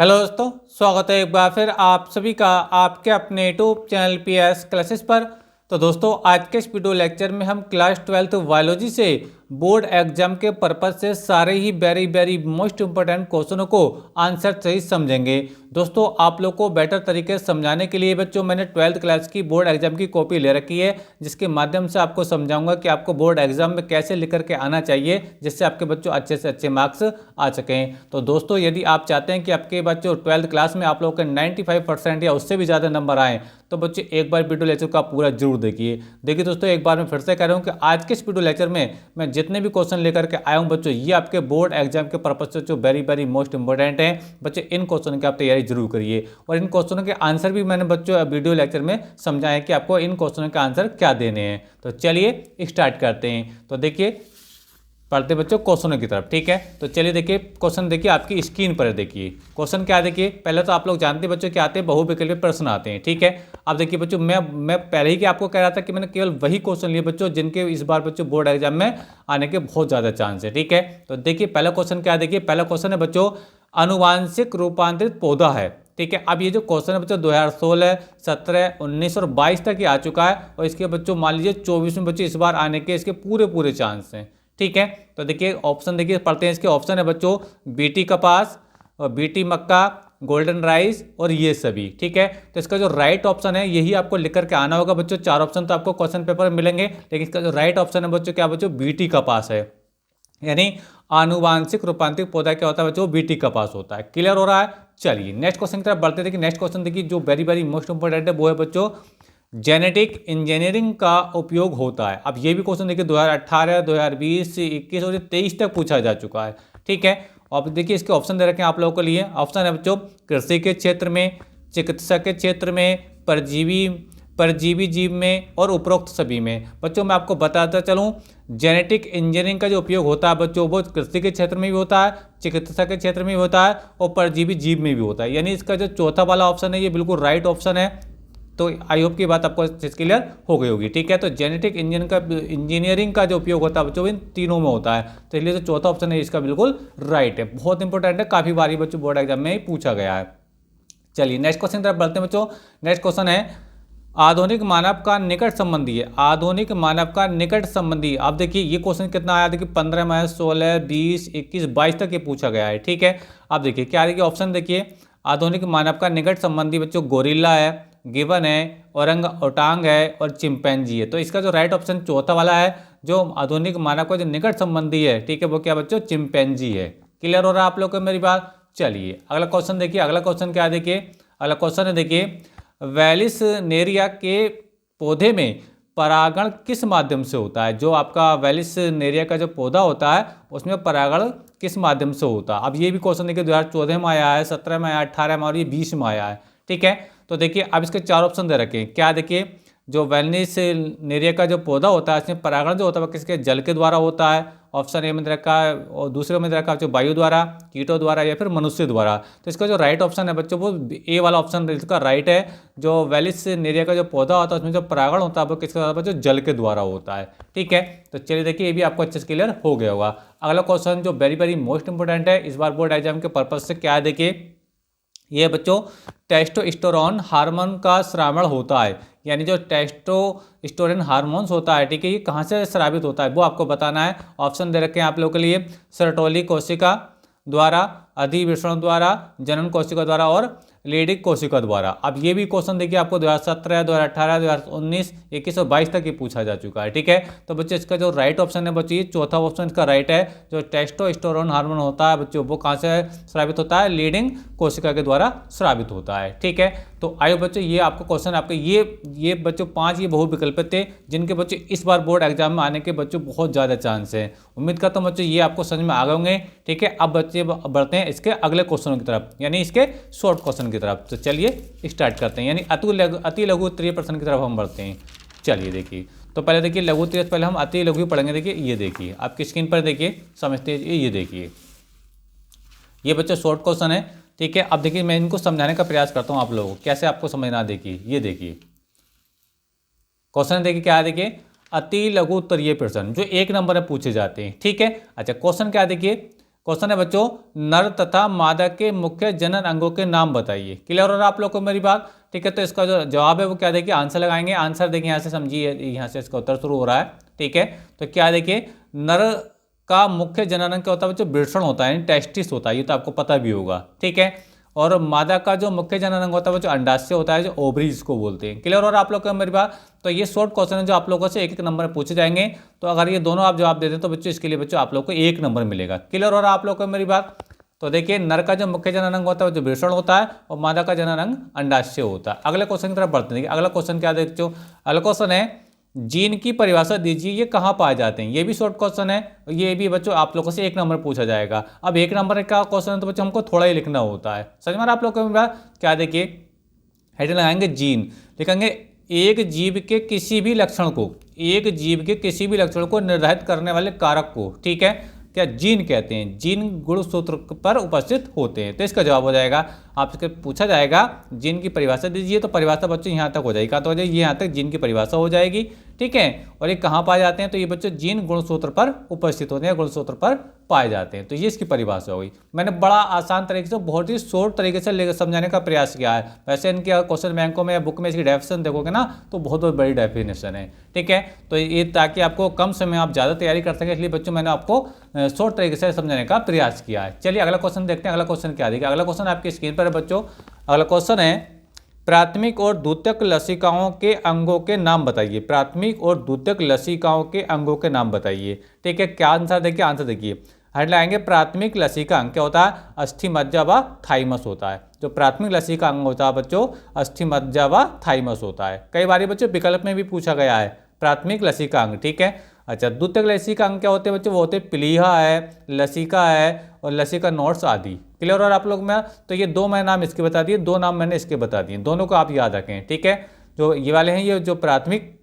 Hello दोस्तों, स्वागत है एक बार फिर आप सभी का आपके अपने यूट्यूब चैनल पीएस क्लासेस पर। तो दोस्तों, आज के इस वीडियो लेक्चर में हम क्लास 12th बायोलॉजी से बोर्ड एग्जाम के पर्पज से सारे ही वेरी मोस्ट इंपोर्टेंट क्वेश्चनों को आंसर सही समझेंगे। दोस्तों, आप लोग को बेटर तरीके से समझाने के लिए बच्चों मैंने 12th क्लास की बोर्ड एग्जाम की कॉपी ले रखी है, जिसके माध्यम से आपको समझाऊंगा कि आपको बोर्ड एग्जाम में कैसे लिख करके आना चाहिए जिससे आपके बच्चों अच्छे से अच्छे मार्क्स आ सकें। तो दोस्तों, यदि आप चाहते हैं कि आपके बच्चों 12th क्लास में आप लोगों के 95% या उससे भी ज़्यादा नंबर आए, तो बच्चे एक बार वीडियो लेक्चर का पूरा जरूर देखिए दोस्तों, एक बार मैं फिर से कह रहा हूँ कि आज के इस वीडियो लेक्चर में मैं जितने भी क्वेश्चन लेकर के आया हूँ बच्चों, ये आपके बोर्ड एग्जाम के पर्पज से जो वेरी मोस्ट इंपॉर्टेंट है बच्चे, इन क्वेश्चन की आप तैयारी जरूर करिए। और इन क्वेश्चनों के आंसर भी मैंने बच्चों वीडियो लेक्चर में समझाया कि आपको इन क्वेश्चनों के आंसर क्या देने हैं। तो चलिए स्टार्ट करते हैं। तो देखिए, पढ़ते बच्चों क्वेश्चनों की तरफ, ठीक है। तो चलिए देखिए, क्वेश्चन देखिए आपकी स्क्रीन पर देखिए। क्वेश्चन क्या देखिए, पहले तो आप लोग जानते हैं बच्चों क्या आते हैं, बहुविकल्पीय प्रश्न आते हैं, ठीक है। अब देखिए बच्चों, मैं पहले ही कि आपको कह रहा था कि मैंने केवल वही क्वेश्चन लिए बच्चों जिनके इस बार बच्चों बोर्ड एग्जाम में आने के बहुत ज़्यादा चांस है, ठीक है। तो देखिए पहला क्वेश्चन क्या देखिए, पहला क्वेश्चन है बच्चों, अनुवांशिक रूपांतरित पौधा है, ठीक है। अब ये जो क्वेश्चन है बच्चों 2016, 17, 19 और 22 तक ही आ चुका है, और इसके बच्चों मान लीजिए 24 में बच्चों इस बार आने के इसके पूरे चांस हैं, ठीक है। तो देखिए ऑप्शन देखिए पढ़ते हैं। इसके ऑप्शन है बच्चों बीटी कपास और बीटी मक्का, गोल्डन राइस और ये सभी, ठीक है। तो इसका जो राइट ऑप्शन है यही आपको लिख करके आना होगा बच्चों। चार ऑप्शन तो आपको क्वेश्चन पेपर में मिलेंगे, लेकिन इसका जो राइट ऑप्शन है बच्चों क्या बच्चों, बीटी कपास है। यानी आनुवांशिक रूपांतरित पौधा क्या होता है बच्चों, बीटी कपास होता है। क्लियर हो रहा है। चलिए नेक्स्ट क्वेश्चन की तरफ बढ़ते। देखिए नेक्स्ट क्वेश्चन देखिए जो वेरी मोस्ट इंपोर्टेंट है वो है बच्चों, जेनेटिक इंजीनियरिंग का उपयोग होता है। अब ये भी क्वेश्चन देखिए 2018, 2020, 21 और 23 तक पूछा जा चुका है, ठीक है। अब देखिए इसके ऑप्शन दे रखे हैं आप लोगों के लिए। ऑप्शन है बच्चों, कृषि के क्षेत्र में, चिकित्सा के क्षेत्र में, परजीवी जीव में और उपरोक्त सभी में। बच्चों मैं आपको बताता चलूँ, जेनेटिक इंजीनियरिंग का जो उपयोग होता है बच्चों वो कृषि के क्षेत्र में भी होता है, चिकित्सा के क्षेत्र में भी होता है और परजीवी जीव में भी होता है। यानी इसका जो चौथा वाला ऑप्शन है ये बिल्कुल राइट ऑप्शन है। तो आई होप की बात आपको चीज़ क्लियर हो गई होगी, ठीक है। तो जेनेटिक इंजीनियरिंग का जो उपयोग होता है बच्चों इन तीनों में होता है, तो इसलिए जो चौथा ऑप्शन है इसका बिल्कुल राइट है। बहुत इंपॉर्टेंट है, काफ़ी बारी बच्चों बोर्ड एग्जाम में ही पूछा गया है। चलिए नेक्स्ट क्वेश्चन तरफ बढ़ते हैं बच्चों। नेक्स्ट क्वेश्चन है, आधुनिक मानव का निकट संबंधी है। आधुनिक मानव का निकट संबंधी, आप देखिए ये क्वेश्चन कितना आया, देखिए 15 में 16, 20, 21, 22 तक ये पूछा गया है, ठीक है। आप देखिए क्या देखिए ऑप्शन देखिए, आधुनिक मानव का निकट संबंधी बच्चों गोरिल्ला है, गिवन है, औरंग ओटांग है और चिंपैंजी है। तो इसका जो राइट ऑप्शन चौथा वाला है, जो आधुनिक मानव का जो निकट संबंधी है, ठीक है, वो क्या बच्चों, चिंपैंजी है। क्लियर हो रहा है आप लोग को मेरी बात। चलिए अगला क्वेश्चन देखिए, अगला क्वेश्चन क्या देखिए, अगला क्वेश्चन है देखिए, वैलिस नेरिया के पौधे में परागण किस माध्यम से होता है। जो आपका वैलिस नेरिया का जो पौधा होता है उसमें परागण किस माध्यम से होता है। अब ये भी क्वेश्चन देखिए 2014 में आया है, 17 में आया, 18 में और ये 20 में आया है, ठीक है। तो देखिए अब इसके चार ऑप्शन दे रखे हैं। क्या देखिए, जो वैलिस नेरिया का जो पौधा होता है इसमें परागण जो होता है वह किसके, जल के द्वारा होता है। ऑप्शन ए में दे रखा है, और दूसरे में दे रखा है जो वायु द्वारा, कीटों द्वारा या फिर मनुष्य द्वारा। तो इसका जो राइट ऑप्शन है बच्चों वो ए वाला ऑप्शन इसका राइट है। जो वैलिस नेरिया का जो पौधा होता है उसमें जो परागण होता है वो किसके द्वारा, जो जल के द्वारा होता है, ठीक है। तो चलिए देखिए ये भी आपको अच्छे से क्लियर हो गया होगा। अगला क्वेश्चन जो वेरी मोस्ट इंपोर्टेंट है इस बार बोर्ड एग्जाम के पर्पज से, क्या है देखिए, ये बच्चों टेस्टोस्टेरोन हार्मोन का स्रावण होता है। यानी जो टेस्टोस्टेरोन हार्मोन्स होता है, ठीक है, ये कहाँ से स्रावित होता है वो आपको बताना है। ऑप्शन दे रखे हैं आप लोगों के लिए, सर्टोली कोशिका द्वारा, अधिवेशन द्वारा, जनन कोशिका द्वारा और लीडिक कोशिका द्वारा। अब ये भी क्वेश्चन देखिए आपको 2017, 2018, 2019, 21 और 22 तक ही पूछा जा चुका है, ठीक है। तो बच्चों इसका जो राइट ऑप्शन है बच्चों, ये चौथा ऑप्शन इसका राइट है। जो टेस्टोस्टेरोन हार्मोन होता है बच्चों वो कहाँ से स्रावित होता है, लीडिंग कोशिका के द्वारा स्रावित होता है, ठीक है। तो आइए बच्चों ये आपको क्वेश्चन आपके ये बच्चों 5 ये बहुविकल्पित थे जिनके बच्चों इस बार बोर्ड एग्जाम में आने के बच्चों बहुत ज़्यादा चांस है। उम्मीद करता हूँ बच्चों ये आपको समझ में आ गए होंगे, ठीक है। अब बच्चे बढ़ते हैं इसके अगले क्वेश्चनों की तरफ, यानी इसके शॉर्ट क्वेश्चन की तरफ। तो चलिए स्टार्ट करते हैं, यानी अति लघु उत्तरीय प्रश्न की तरफ हम बढ़ते हैं। चलिए देखिए, तो पहले देखिए लघु उत्तरीय, पहले हम अति लघु पढ़ेंगे। देखिए ये देखिए आपकी स्क्रीन पर देखिए, समझते हैं, ये देखिए ये बच्चों शॉर्ट क्वेश्चन है, ठीक है। अब देखिए मैं इनको समझाने का प्रयास करता हूँ आप लोगों को, कैसे आपको समझना। देखिए ये देखिए क्वेश्चन देखिए क्या है, देखिए अति लघु उत्तरीय प्रश्न जो 1 नंबर में पूछे जाते हैं, ठीक है। अच्छा क्वेश्चन क्या देखिए, क्वेश्चन है बच्चों, नर तथा मादा के मुख्य जनन अंगों के नाम बताइए। क्लियर हो रहा है आप लोग को मेरी बात? ठीक है, तो इसका जो जवाब है वो क्या देखिए, आंसर लगाएंगे। आंसर देखिए यहाँ से समझिए, यहाँ से इसका उत्तर शुरू हो रहा है। ठीक है, तो क्या देखिए, नर का मुख्य जनन अंग क्या होता है बच्चों, वृषण होता है, टेस्टिस होता है, ये तो आपको पता भी होगा। ठीक है, और मादा का जो मुख्य जनन अंग होता है वो जो अंडाशय होता है, जो ओवरीज को बोलते हैं। क्लियर हो रहा है आप लोग को मेरी बात? तो ये शॉर्ट क्वेश्चन है जो आप लोगों से एक एक नंबर पूछे जाएंगे। तो अगर ये दोनों आप जवाब देते हैं तो बच्चों इसके लिए बच्चों आप लोग को 1 नंबर मिलेगा। क्लियर हो रहा है आप लोग को मेरी बात? तो देखिए, नर का जो मुख्य जनन अंग होता है वो जो वृषण होता है, और मादा का जनन अंग अंडाशय होता है। अगले क्वेश्चन की तरफ बढ़ते हैं। अगला क्वेश्चन क्या देखते हो, अगला क्वेश्चन है, जीन की परिभाषा दीजिए, ये कहाँ पाए जाते हैं। ये भी शॉर्ट क्वेश्चन है, ये भी बच्चों आप लोगों से 1 नंबर पूछा जाएगा। अब 1 नंबर का क्वेश्चन है तो बच्चों हमको थोड़ा ही लिखना होता है। समझ में आप लोग को क्या देखिए, हेडिंग लगाएंगे जीन, लिखेंगे एक जीव के किसी भी लक्षण को, एक जीव के किसी भी लक्षण को निर्धारित करने वाले कारक को, ठीक है, क्या जीन कहते हैं। जीन गुणसूत्र पर उपस्थित होते हैं। तो इसका जवाब हो जाएगा, आपसे पूछा जाएगा जीन की परिभाषा दीजिए, तो परिभाषा बच्चों यहाँ तक हो जाएगी। कहाँ तक हो जाएगी, यहाँ तक जीन की परिभाषा हो जाएगी। ठीक है, और ये कहाँ पाए जाते हैं, तो ये बच्चों जीन गुणसूत्र पर उपस्थित होते हैं, गुणसूत्र पर पाए जाते हैं। तो ये इसकी परिभाषा होगी। मैंने बड़ा आसान तरीके से, बहुत ही शॉर्ट तरीके से समझाने का प्रयास किया है। वैसे इनके क्वेश्चन बैंकों में या बुक में इसकी डेफिनेशन देखोगे ना तो बहुत बड़ी डेफिनेशन है। ठीक है, तो ये ताकि आपको कम समय आप ज़्यादा तैयारी कर सकें, इसलिए बच्चों मैंने आपको शॉर्ट तरीके से समझाने का प्रयास किया है। चलिए अगला क्वेश्चन देखते हैं। अगला क्वेश्चन क्या देखिए, अगला क्वेश्चन आपकी स्क्रीन पर है बच्चों। अगला क्वेश्चन है, प्राथमिक और द्वितीयक लसिकाओं के अंगों के नाम बताइए। प्राथमिक और द्वितीयक लसिकाओं के अंगों के नाम बताइए। ठीक है, क्या आंसर देखिए, आंसर देखिए, हेड लाएंगे प्राथमिक लसिका अंग क्या होता है, अस्थि मज्जा व थाइमस होता है। जो प्राथमिक लसिका अंग होता है बच्चों, अस्थि मज्जा व थाइमस होता है। कई बार बच्चों विकल्प में भी पूछा गया है प्राथमिक लसिका अंग। ठीक है, अच्छा, द्वितीयक लसिका अंग क्या होते हैं बच्चों, वो होते हैं प्लीहा है, लसिका है, और लसिका नोट्स आदि। क्लियर और आप लोग में, तो ये 2 मैंने नाम इसके बता दिए, 2 नाम मैंने इसके बता दिए, दोनों को आप याद रखें। ठीक है, जो ये वाले हैं ये जो प्राथमिक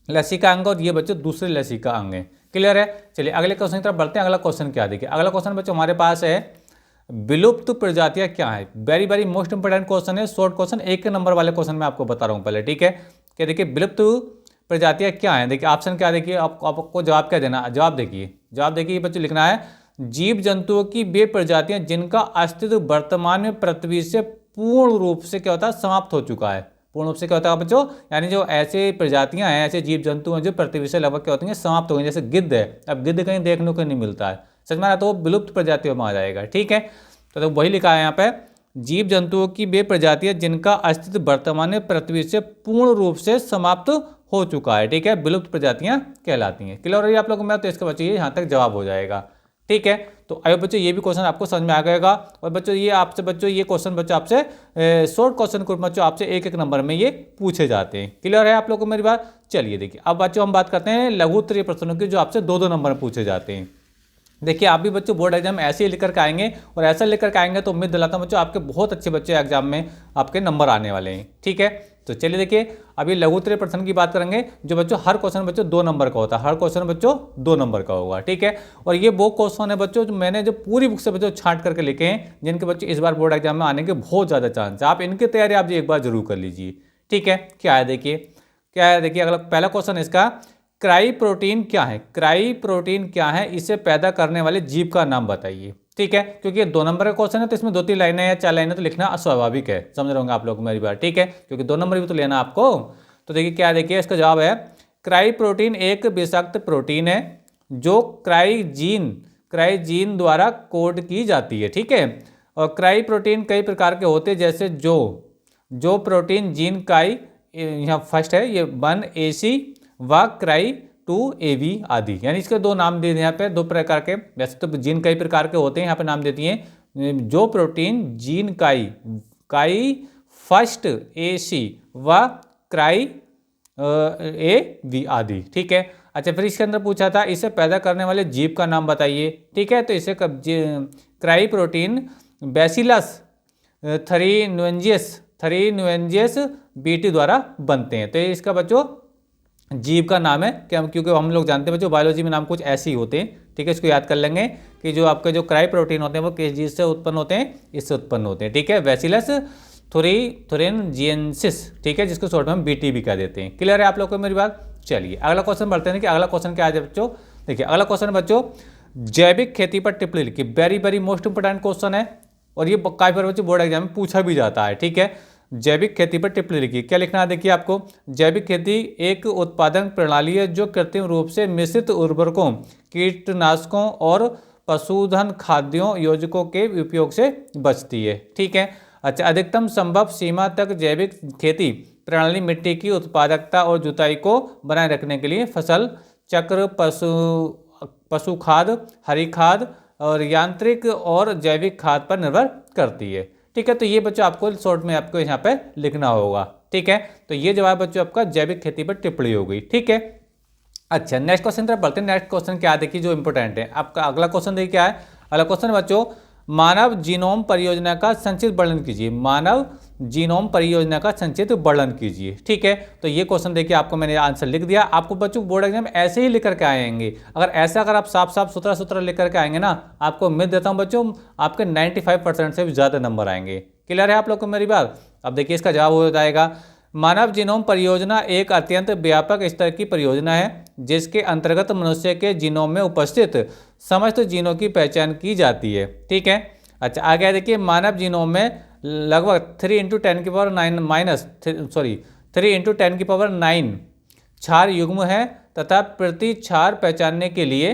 लसिका अंग, और ये बच्चों दूसरे लसिका अंग है। क्लियर है, चलिए अगले क्वेश्चन की तरफ बढ़ते हैं। अगला क्वेश्चन क्या देखिए, अगला क्वेश्चन बच्चों हमारे पास है, विलुप्त प्रजातियां क्या है। Very very most important question है, शॉर्ट क्वेश्चन, 1 नंबर वाले क्वेश्चन मैं आपको बता रहा हूँ पहले। ठीक है, क्या देखिए, विलुप्त प्रजातियां क्या है। देखिए ऑप्शन क्या देखिए, आपको जवाब क्या देना, जवाब देखिए बच्चों, लिखना है जीव जंतुओं की वे प्रजातियां जिनका अस्तित्व वर्तमान में पृथ्वी से पूर्ण रूप से क्या होता है, समाप्त हो चुका है। पूर्ण रूप से क्या होता है बच्चों, यानी जो ऐसे प्रजातियां हैं, ऐसे जीव जंतु हैं जो पृथ्वी से लगभग क्या होती हैं, समाप्त हो गई। जैसे गिद्ध है, अब गिद्ध कहीं देखने को नहीं मिलता है, सच में, तो विलुप्त प्रजातियों में आ जाएगा। ठीक है, तो वही लिखा है यहाँ पे, जीव जंतुओं की वे प्रजातियां जिनका अस्तित्व वर्तमान में पृथ्वी से पूर्ण रूप से समाप्त हो चुका है। ठीक है, विलुप्त प्रजातियां कहलाती हैं। क्लियर हो रही है आप लोगों में, तो इसका बच्चों ये यहाँ तक जवाब हो जाएगा। ठीक है, तो आइए बच्चों ये भी क्वेश्चन आपको समझ में आ गएगा। और बच्चों ये आपसे बच्चों ये क्वेश्चन बच्चों आपसे शॉर्ट क्वेश्चन ग्रुप बच्चों आपसे 1-1 नंबर में ये पूछे जाते हैं। क्लियर है आप लोगों को मेरी बात? चलिए देखिए, अब बच्चों हम बात करते हैं लघु उत्तरीय प्रश्नों की, जो आपसे 2-2 नंबर में पूछे जाते हैं। देखिए आप भी बच्चों बोर्ड एग्जाम में ऐसे ही लिख कर आएंगे, और ऐसा लिख कर आएंगे तो उम्मीद दिलाता हूं बच्चों आपके बहुत अच्छे बच्चे एग्जाम में आपके नंबर आने वाले हैं। ठीक है, तो चलिए देखिए, अभी लघु उत्तरीय प्रश्न की बात करेंगे, जो बच्चों हर क्वेश्चन बच्चों 2 नंबर का होता है। हर क्वेश्चन बच्चों 2 नंबर का होगा। ठीक है, और ये वो क्वेश्चन है बच्चों जो मैंने जो पूरी बुक से बच्चों छांट करके लिखे हैं, जिनके बच्चों इस बार बोर्ड एग्जाम में आने के बहुत ज़्यादा चांस है। आप इनकी तैयारी आप एक बार जरूर कर लीजिए। ठीक है, क्या है देखिए, अगला पहला क्वेश्चन इसका, क्राई प्रोटीन क्या है। क्राई प्रोटीन क्या है, इसे पैदा करने वाले जीव का नाम बताइए। ठीक है, क्योंकि ये 2 नंबर का क्वेश्चन है तो इसमें 2-3 लाइनें या 4 लाइनें तो लिखना अस्वाभाविक है। समझ रहे होंगे आप लोग मेरी बात। ठीक है, क्योंकि 2 नंबर भी तो लेना आपको। तो देखिए क्या देखिए, इसका जवाब है, क्राई प्रोटीन एक विषाक्त प्रोटीन है जो क्राई जीन द्वारा कोड की जाती है। ठीक है, और क्राई प्रोटीन कई प्रकार के होते हैं, जैसे जो प्रोटीन जीन काई, यहाँ फर्स्ट है ये 1AC व क्राई 2AB आदि, यानी इसके 2 नाम दे दिए यहाँ पे, 2 प्रकार के। वैसे तो जीन कई प्रकार के होते हैं, यहाँ पे नाम देती हैं, जो प्रोटीन जीन काई फर्स्ट AC व क्राई AB आदि। ठीक है, अच्छा, फिर इसके अंदर पूछा था इसे पैदा करने वाले जीव का नाम बताइए। ठीक है, तो इसे क्राई प्रोटीन बैसिलस थरीनुएंजियस बीटी द्वारा बनते हैं। तो इसका बच्चों जीव का नाम है क्या, क्योंकि हम लोग जानते हैं बच्चों बायोलॉजी में नाम कुछ ऐसे ही होते हैं। ठीक है, इसको याद कर लेंगे कि जो आपके जो क्राई प्रोटीन होते हैं वो किस चीज से उत्पन्न होते हैं, इससे उत्पन्न होते हैं। ठीक है, बैसिलस थोरेनजिएंसिस। ठीक है, जिसको शॉर्ट में हम BT भी कह देते हैं। क्लियर है आप लोग को मेरी बात? चलिए अगला क्वेश्चन बढ़ते हैं कि अगला क्वेश्चन क्या है बच्चों। देखिए अगला क्वेश्चन बच्चों, जैविक खेती पर टिप्पणी लिखी। Very very most important question है और ये काफी बार बच्चे बोर्ड एग्जाम में पूछा भी जाता है। ठीक है, जैविक खेती पर टिप्पणी लिखी। क्या लिखना है देखिए आपको, जैविक खेती एक उत्पादन प्रणाली है जो कृत्रिम रूप से मिश्रित उर्वरकों, कीटनाशकों और पशुधन खाद्यों योजकों के उपयोग से बचती है। ठीक है, अच्छा, अधिकतम संभव सीमा तक जैविक खेती प्रणाली मिट्टी की उत्पादकता और जुताई को बनाए रखने के लिए फसल चक्र, पशु खाद, हरी खाद और यांत्रिक और जैविक खाद पर निर्भर करती है। ठीक है, तो ये बच्चों आपको शॉर्ट में आपको यहाँ पे लिखना होगा। ठीक है, तो ये जवाब बच्चों आपका जैविक खेती पर टिप्पणी हो गई। ठीक है, अच्छा, नेक्स्ट क्वेश्चन तरफ बढ़ते हैं। नेक्स्ट क्वेश्चन क्या देखिए जो इंपॉर्टेंट है आपका, अगला क्वेश्चन देखिए क्या है। अगला क्वेश्चन बच्चों, मानव जीनोम परियोजना का संक्षिप्त वर्णन कीजिए। मानव जीनोम परियोजना का संक्षिप्त वर्णन कीजिए। ठीक है, तो ये क्वेश्चन देखिए आपको मैंने आंसर लिख दिया। आपको बच्चों बोर्ड एग्जाम ऐसे ही लिख करके आएंगे। अगर आप साफ साफ सुथरा सुथरा लिख करके आएंगे ना, आपको उम्मीद देता हूँ बच्चों आपके 95% से भी ज़्यादा नंबर आएंगे। क्लियर है आप लोग को मेरी बात। अब देखिए इसका जवाब हो जाएगा, मानव जीनोम परियोजना एक अत्यंत व्यापक स्तर की परियोजना है जिसके अंतर्गत मनुष्य के जीनोम में उपस्थित समस्त जीनों की पहचान की जाती है। ठीक है, अच्छा आगे देखिए, मानव जीनोम में लगभग 3 × 10⁻9 क्षार युग्म है तथा प्रति क्षार पहचानने के लिए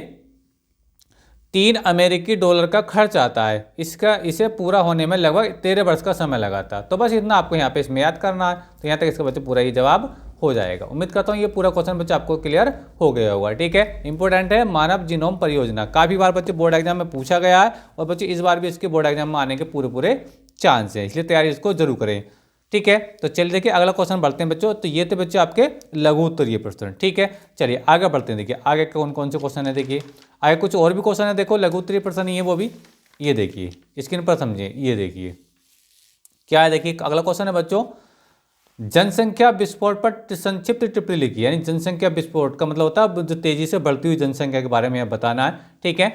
$3 का खर्च आता है। इसे पूरा होने में लगभग 13 वर्ष का समय लगा था। तो बस इतना आपको यहाँ पे इसमें याद करना है। तो यहाँ तक इसका बच्चे पूरा ही जवाब हो जाएगा। उम्मीद करता हूँ ये पूरा क्वेश्चन बच्चे आपको क्लियर हो गया होगा। ठीक है, इंपॉर्टेंट है मानव जीनोम परियोजना, काफी बार बच्चे बोर्ड एग्जाम में पूछा गया है और बच्चे इस बार भी इसके बोर्ड एग्जाम में आने के पूरे चांस है, इसलिए तैयारी इसको जरूर करें। ठीक है, तो चलिए देखिए अगला क्वेश्चन बढ़ते हैं बच्चों। तो ये थे बच्चे आपके लघु उत्तरीय प्रश्न। ठीक है, चलिए आगे बढ़ते हैं। देखिए आगे कौन कौन से क्वेश्चन है, देखिए आगे कुछ और भी क्वेश्चन है। देखो लघु उत्तरीय प्रश्न ही है वो भी, ये देखिए स्क्रीन पर समझिए। ये देखिए क्या है, देखिए अगला क्वेश्चन है बच्चों, जनसंख्या विस्फोट पर संक्षिप्त टिप्पणी लिखी। यानी जनसंख्या विस्फोट का मतलब होता है जो तेजी से बढ़ती हुई जनसंख्या के बारे में बताना है। ठीक है,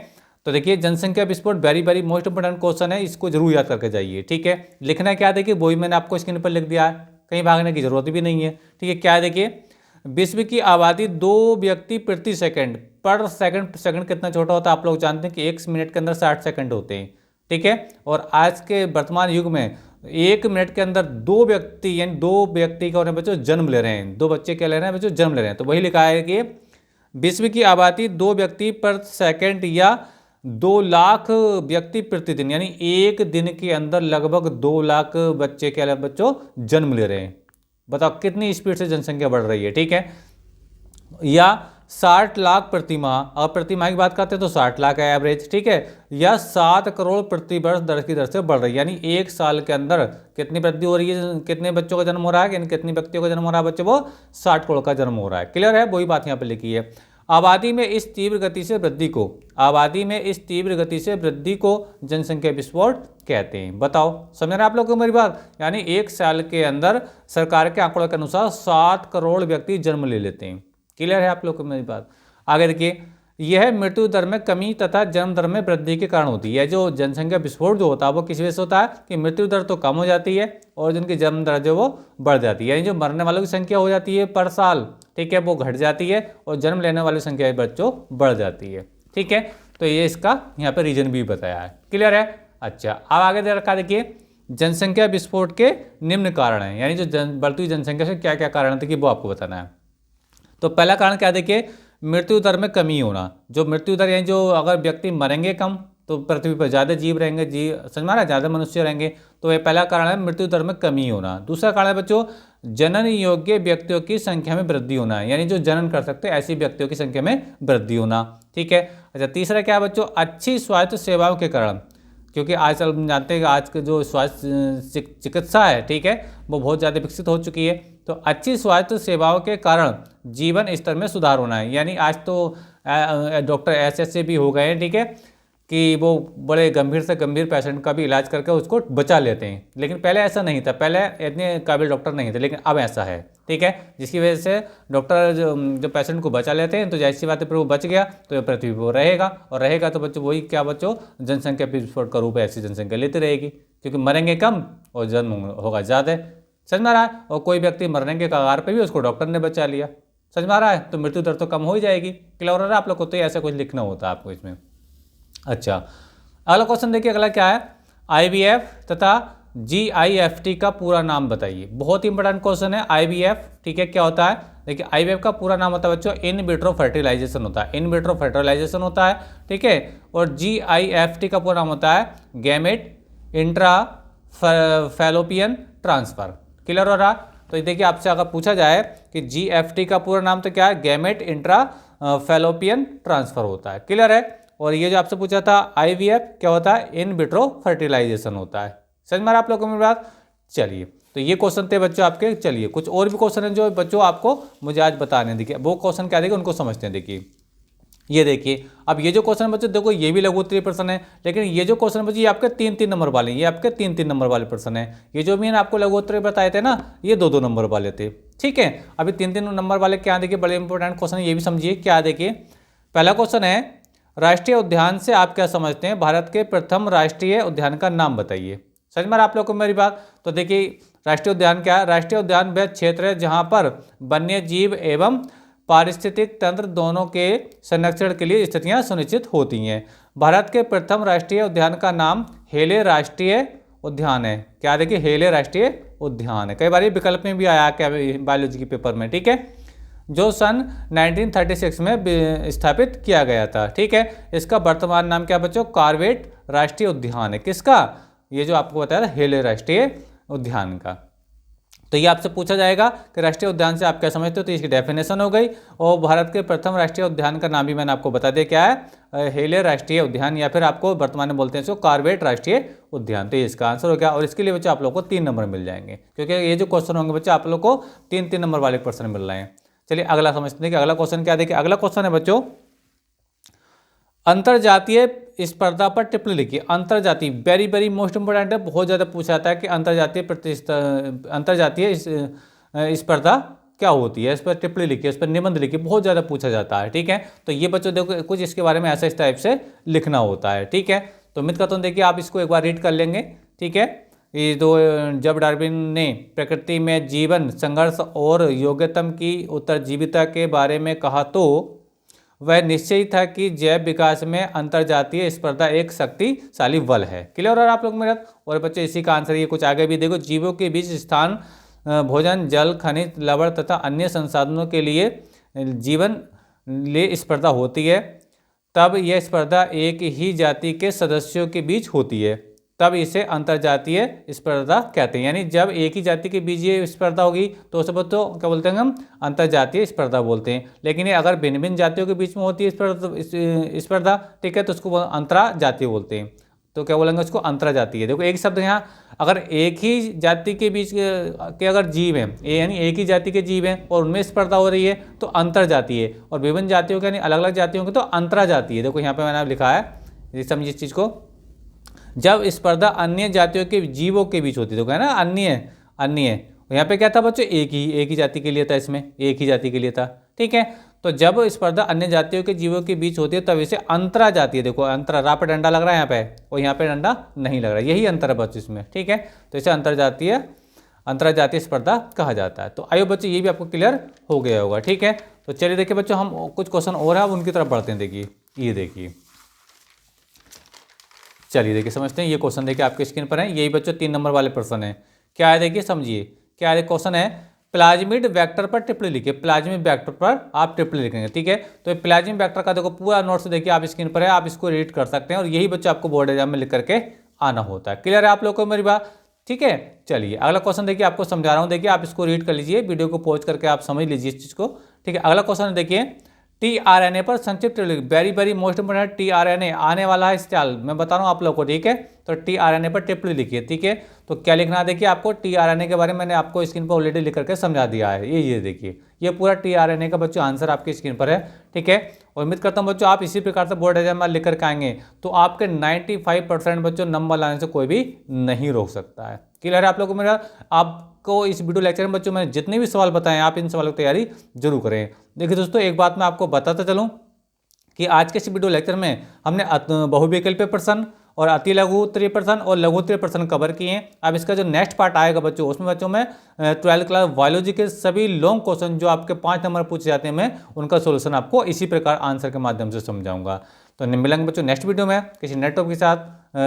तो देखिए जनसंख्या विस्फोट very very most important question है, इसको जरूर याद करके जाइए। ठीक है, लिखना क्या है देखिए, वही मैंने आपको स्क्रीन पर लिख दिया है, कहीं भागने की जरूरत भी नहीं है। ठीक है, क्या है देखिए, विश्व की आबादी 2 व्यक्ति प्रति सेकंड पर सेकंड। सेकंड कितना छोटा होता है आप लोग जानते हैं कि 1 मिनट के अंदर 60 सेकंड होते हैं। ठीक है, और आज के वर्तमान युग में 1 मिनट के अंदर 2 व्यक्ति यानी 2 व्यक्ति क्या हो रहे हैं बच्चों, जन्म ले रहे हैं। 2 बच्चे क्या ले रहे हैं बच्चों, जन्म ले रहे हैं। तो वही लिखा है कि विश्व की आबादी 2 व्यक्ति पर सेकंड या 2 लाख व्यक्ति प्रतिदिन, यानी एक दिन के अंदर लगभग 2 लाख बच्चे क्या ले बच्चों जन्म ले रहे हैं। बताओ कितनी स्पीड से जनसंख्या बढ़ रही है। ठीक है, या 60 लाख प्रति माह, अगर प्रति माह की बात करते हैं तो 60 लाख है एवरेज। ठीक है, या 7 करोड़ प्रति वर्ष दर की दर से बढ़ रही है। यानी 1 साल के अंदर कितनी वृद्धि हो रही है, कितने बच्चों का जन्म हो रहा है, यानी कितने व्यक्तियों का जन्म हो रहा है बच्चों, वो 60 करोड़ का जन्म हो रहा है। क्लियर है, वही बात यहाँ पे लिखी है। आबादी में इस तीव्र गति से वृद्धि को जनसंख्या विस्फोट कहते हैं। बताओ समझ रहे हैं आप लोग को मेरी बात। यानी 1 साल के अंदर सरकार के आंकड़ों के अनुसार 7 करोड़ व्यक्ति जन्म ले लेते हैं। क्लियर है आप लोग को मेरी बात। आगे देखिए, यह मृत्यु दर में कमी तथा जन्म दर में वृद्धि के कारण होती है। जो जनसंख्या विस्फोट जो होता है वो किस वजह से होता है कि मृत्यु दर तो कम हो जाती है और जिनकी जन्म दर जो वो बढ़ जाती है। यानी जो मरने वालों की संख्या हो जाती है पर साल, ठीक है, वो घट जाती है और जन्म लेने वाली संख्या बच्चों बढ़ जाती है। ठीक है, तो ये इसका यहाँ पे रीजन भी बताया है। क्लियर है, अच्छा अब आगे दे रखा देखिए, जनसंख्या विस्फोट के निम्न कारण हैं। यानी जो बढ़ती हुई जनसंख्या से क्या क्या कारण थे कि वो आपको बताना है। तो पहला कारण क्या देखिए, मृत्यु दर में कमी होना। जो मृत्यु दर यानी जो अगर व्यक्ति मरेंगे कम तो पृथ्वी पर ज़्यादा जीव रहेंगे, समझ में आ रहा है, ज़्यादा मनुष्य रहेंगे। तो ये पहला कारण है मृत्यु दर में कमी होना। दूसरा कारण है बच्चों, जनन योग्य व्यक्तियों की संख्या में वृद्धि होना, यानी जो जनन कर सकते हैं ऐसी व्यक्तियों की संख्या में वृद्धि होना। ठीक है, अच्छा तीसरा क्या है बच्चों, अच्छी स्वास्थ्य सेवाओं के कारण, क्योंकि आजकल हम जानते हैं कि आज के जो स्वास्थ्य चिकित्सा है, ठीक है, वो बहुत ज़्यादा विकसित हो चुकी है। तो अच्छी स्वास्थ्य सेवाओं के कारण जीवन स्तर में सुधार होना है। यानी आज तो डॉक्टर ऐसे भी हो गए हैं, ठीक है, कि वो बड़े गंभीर से गंभीर पेशेंट का भी इलाज करके उसको बचा लेते हैं। लेकिन पहले ऐसा नहीं था, पहले इतने काबिल डॉक्टर नहीं थे, लेकिन अब ऐसा है। ठीक है, जिसकी वजह से डॉक्टर जो पेशेंट को बचा लेते हैं, तो जैसी बात है फिर वो बच गया तो पृथ्वी पर रहेगा, और रहेगा तो बच्चों वही क्या बच्चों, जनसंख्या विस्फोट का रूप ऐसी जनसंख्या लेती रहेगी, क्योंकि मरेंगे कम और जन्म होगा ज़्यादा। समझ में आ रहा है, और कोई व्यक्ति मरने के कगार पर भी उसको डॉक्टर ने बचा लिया। समझ में आ रहा है, तो मृत्यु दर तो कम हो ही जाएगी। क्लियर हो रहा है आप लोग को। तो ऐसा कुछ लिखना होता है आपको इसमें। अच्छा, अगला क्वेश्चन देखिए, अगला क्या है, IVF तथा GIFT का पूरा नाम बताइए। बहुत ही इंपॉर्टेंट क्वेश्चन है IVF, ठीक है, क्या होता है? देखिए IVF का पूरा नाम होता है बच्चों इन विट्रो फर्टिलाइजेशन होता है, इन विट्रो फर्टिलाइजेशन होता है, ठीक है। और GIFT का पूरा नाम होता है gamete intra fallopian transfer. Clear हो रहा? तो देखिए आपसे अगर पूछा जाए कि GFT का पूरा नाम तो क्या है, गैमेट इंट्रा फैलोपियन ट्रांसफर होता है। क्लियर है? और ये जो आपसे पूछा था IVF क्या होता है, इन विट्रो फर्टिलाइजेशन होता है। समझ में आ रहा आप लोगों को मेरी बात? चलिए, तो ये क्वेश्चन थे बच्चों आपके। चलिए कुछ और भी क्वेश्चन है जो बच्चों आपको मुझे आज बताने। देखिए वो क्वेश्चन क्या देखिए, उनको समझते हैं। देखिए ये देखिए, अब ये जो क्वेश्चन बच्चों देखो ये भी लघु उत्तरीय प्रश्न है, लेकिन ये जो क्वेश्चन बच्चों ये आपके 3-3 नंबर वाले, ये आपके 3-3 नंबर वाले प्रश्न है। ये जो मैंने आपको लघु उत्तरीय बताए थे ना, ये 2-2 नंबर वाले थे, ठीक है। अभी 3-3 नंबर वाले क्या देखिए, बड़े इंपॉर्टेंट क्वेश्चन है, ये भी समझिए। क्या देखिए, पहला क्वेश्चन है, राष्ट्रीय उद्यान से आप क्या समझते हैं, भारत के प्रथम राष्ट्रीय उद्यान का नाम बताइए। समझ में आप लोग को मेरी बात? तो देखिए राष्ट्रीय उद्यान क्या है, राष्ट्रीय उद्यान वह क्षेत्र है जहां पर वन्य जीव एवं पारिस्थितिक तंत्र दोनों के संरक्षण के लिए स्थितियां सुनिश्चित होती हैं। भारत के प्रथम राष्ट्रीय उद्यान का नाम हेले राष्ट्रीय उद्यान है। क्या देखिए, हेले राष्ट्रीय उद्यान है। कई बार ये विकल्प में भी आया क्या बायोलॉजी के पेपर में, ठीक है, जो सन 1936 में स्थापित किया गया था, ठीक है। इसका वर्तमान नाम क्या बच्चों, कॉर्बेट राष्ट्रीय उद्यान है। किसका? ये जो आपको बताया था हेले राष्ट्रीय उद्यान का। तो ये आपसे पूछा जाएगा कि राष्ट्रीय उद्यान से आप क्या समझते हो, तो इसकी डेफिनेशन हो गई। और भारत के प्रथम राष्ट्रीय उद्यान का नाम भी मैंने आपको बता दिया, क्या है, हेले राष्ट्रीय उद्यान, या फिर आपको वर्तमान में बोलते हैं इसको कॉर्बेट राष्ट्रीय उद्यान। तो इसका आंसर हो गया। और इसके लिए बच्चे आप लोग को 3 नंबर मिल जाएंगे, क्योंकि ये जो क्वेश्चन होंगे बच्चे आप लोग को 3-3 नंबर वाले क्वेश्चन मिल रहे हैं। चलिए अगला समझते हैं कि अगला क्वेश्चन क्या देखिए, अगला क्वेश्चन है बच्चों, अंतरजातीय स्पर्धा पर टिप्पणी लिखिए। अंतरजातीय वेरी वेरी मोस्ट इंपोर्टेंट है, बहुत ज़्यादा पूछा जाता है कि अंतरजातीय स्पर्धा क्या होती है, इस पर टिप्पणी लिखिए, इस पर निबंध लिखिए, बहुत ज़्यादा पूछा जाता है, ठीक है। तो ये बच्चों देखो कुछ इसके बारे में ऐसा इस टाइप से लिखना होता है, ठीक है। तो उम्मीद करता हूँ देखिए आप इसको एक बार रीड कर लेंगे, ठीक है। ये दो, जब डार्विन ने प्रकृति में जीवन संघर्ष और योग्यतम की उत्तरजीविता के बारे में कहा तो वह निश्चय ही था कि जैव विकास में अंतरजातीय स्पर्धा एक शक्तिशाली बल है। क्लियर है आप लोग मेरा? और बच्चे इसी का आंसर ये कुछ आगे भी देखो, जीवों के बीच स्थान, भोजन, जल, खनिज, लवण तथा अन्य संसाधनों के लिए जीवन ले स्पर्धा होती है, तब यह स्पर्धा एक ही जाति के सदस्यों के बीच होती है, तब इसे अंतरजातीय स्पर्धा कहते हैं। यानी जब एक ही जाति के बीच ये स्पर्धा होगी तो उसे तो क्या बोलते हैं हम, अंतरजातीय स्पर्धा बोलते हैं। लेकिन ये अगर भिन्न भिन्न जातियों के बीच में होती है स्पर्धा, ठीक है, तो उसको अंतरजातीय बोलते हैं। तो क्या बोलेंगे उसको, अंतरजातीय। देखो एक शब्द यहाँ, अगर एक ही जाति के बीच के अगर जीव हैं, यानी एक ही जाति के जीव हैं और उनमें स्पर्धा हो रही है तो अंतरजातीय, और विभिन्न जातियों के यानी अलग अलग जातियों के तो अंतरजातीय। देखो यहाँ पे मैंने लिखा है, समझिए इस चीज़ को, जब स्पर्धा अन्य जातियों के जीवों के बीच होती है, तो क्या है ना, अन्य यहाँ पे क्या था बच्चों, एक ही जाति के लिए था, इसमें एक ही जाति के लिए था, ठीक है। तो जब स्पर्धा अन्य जातियों के जीवों के बीच होती है तब इसे अंतरजातीय, देखो अंतरा, रा पे डंडा लग रहा है यहाँ पे, और यहाँ पे डंडा नहीं लग रहा है, यही अंतर है बच्चों इसमें, ठीक है। तो इसे अंतरजातीय स्पर्धा कहा जाता है। तो आइए बच्चों ये भी आपको क्लियर हो गया होगा, ठीक है। तो चलिए देखिए बच्चों, हम कुछ क्वेश्चन और है अब उनकी तरफ बढ़ते हैं। देखिए ये देखिए, चलिए देखिए समझते हैं। ये क्वेश्चन देखिए आपके स्क्रीन पर है, यही बच्चों 3 नंबर वाले प्रश्न है। क्या है देखिए, समझिए क्या है। क्वेश्चन है, प्लाज्मिड वेक्टर पर टिप्पणी लिखिए। प्लाज्मिड वेक्टर पर आप टिप्पणी लिखेंगे, ठीक है। तो प्लाज्मिड वेक्टर का देखो पूरा नोट्स देखिए आप स्क्रीन पर है, आप इसको रीड कर सकते हैं, और यही बच्चों आपको बोर्ड एग्जाम में लिख करके आना होता है। क्लियर है आप लोग को मेरी बात? ठीक है। चलिए अगला क्वेश्चन देखिए, आपको समझा रहा हूँ, देखिए आप इसको रीड कर लीजिए, वीडियो को पॉज करके आप समझ लीजिए इस चीज़ को, ठीक है। अगला क्वेश्चन देखिए, tRNA पर संक्षिप्त very very most important, tRNA आने वाला है स्टाइल, मैं बता रहा हूँ आप लोग को, ठीक है। तो tRNA पर टिप्पणी लिखिए, ठीक है। तो क्या लिखना है देखिए आपको, tRNA के बारे में मैंने आपको स्क्रीन पर ऑलरेडी लिख करके समझा दिया है। ये देखिए, ये पूरा tRNA का बच्चों आंसर आपकी स्क्रीन पर है, ठीक है। और उम्मीद करता हूँ बच्चों आप इसी प्रकार से बोर्ड एग्जाम में लिख करके आएंगे तो आपके 95% बच्चों नंबर लाने से कोई भी नहीं रोक सकता है। क्लियर है आप लोगों को मेरा? आपको इस वीडियो लेक्चर में बच्चों मैंने जितने भी सवाल बताए आप इन सवालों की तैयारी जरूर करें। देखिए दोस्तों, एक बात मैं आपको बताता चलूँ कि आज के इस वीडियो लेक्चर में हमने बहुविकल्पीय प्रश्न और अति लघु उत्तरीय प्रश्न और लघु उत्तरीय प्रश्न कवर किए हैं। अब इसका जो नेक्स्ट पार्ट आएगा बच्चों, उसमें बच्चों में 12th क्लास बायोलॉजी के सभी लॉन्ग क्वेश्चन जो आपके 5 नंबर पूछे जाते हैं, मैं उनका सोल्यूशन आपको इसी प्रकार आंसर के माध्यम से समझाऊंगा। तो मिलेंगे बच्चों नेक्स्ट वीडियो में किसी नए टॉपिक के साथ।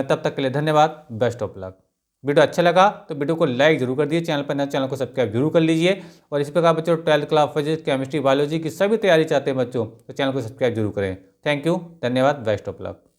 तब तक के लिए धन्यवाद, बेस्ट ऑफ लक। वीडियो अच्छा लगा तो वीडियो को लाइक जरूर कर दीजिए, चैनल पर नए चैनल को सब्सक्राइब जरूर कर लीजिए। और इसी प्रकार बच्चों 12th class physics, chemistry, biology की सभी तैयारी चाहते हैं बच्चों तो चैनल को सब्सक्राइब जरूर करें। थैंक यू, धन्यवाद, बेस्ट ऑफ लक।